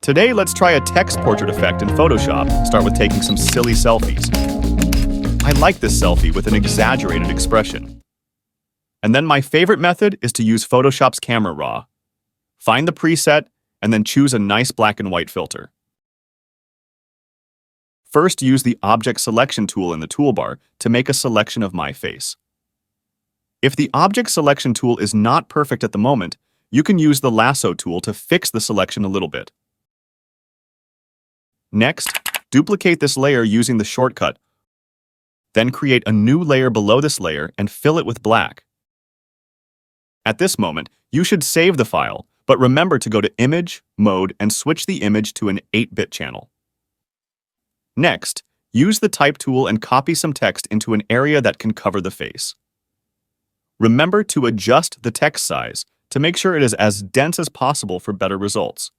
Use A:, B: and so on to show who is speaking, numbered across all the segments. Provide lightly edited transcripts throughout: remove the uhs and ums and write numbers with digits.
A: Today, let's try a text portrait effect in Photoshop. Start with taking some silly selfies. I like this selfie with an exaggerated expression. And then my favorite method is to use Photoshop's camera raw. Find the preset, and then choose a nice black and white filter. First, use the Object Selection tool in the toolbar to make a selection of my face. If the Object Selection tool is not perfect at the moment, you can use the Lasso tool to fix the selection a little bit. Next, duplicate this layer using the shortcut. Then create a new layer below this layer and fill it with black. At this moment, you should save the file, but remember to go to Image, Mode, and switch the image to an 8-bit channel. Next, use the Type tool and copy some text into an area that can cover the face. Remember to adjust the text size to make sure it is as dense as possible for better results.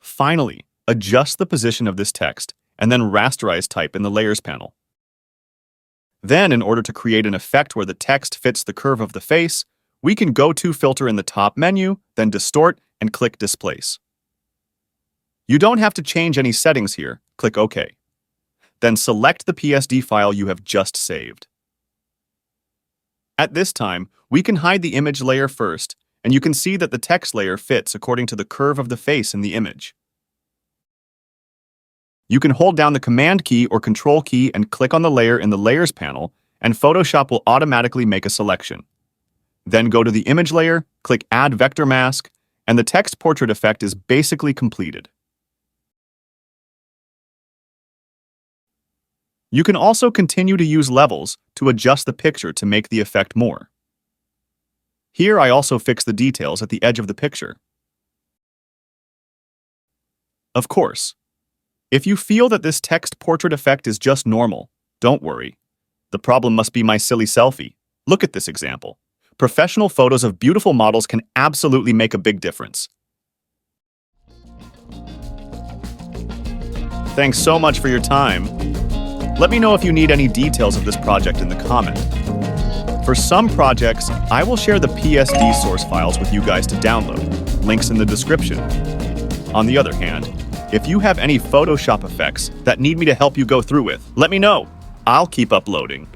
A: Finally, adjust the position of this text and then rasterize type in the Layers panel. Then, in order to create an effect where the text fits the curve of the face, we can go to Filter in the top menu, then Distort, and click Displace. You don't have to change any settings here. Click OK. Then select the PSD file you have just saved. At this time, we can hide the image layer first, and you can see that the text layer fits according to the curve of the face in the image. You can hold down the Command key or Control key and click on the layer in the Layers panel, and Photoshop will automatically make a selection. Then go to the image layer, click Add Vector Mask, and the text portrait effect is basically completed. You can also continue to use levels to adjust the picture to make the effect more. Here I also fix the details at the edge of the picture. Of course, if you feel that this text portrait effect is just normal, don't worry. The problem must be my silly selfie. Look at this example. Professional photos of beautiful models can absolutely make a big difference. Thanks so much for your time. Let me know if you need any details of this project in the comment. For some projects, I will share the PSD source files with you guys to download. Links in the description. On the other hand, if you have any Photoshop effects that need me to help you go through with, let me know. I'll keep uploading.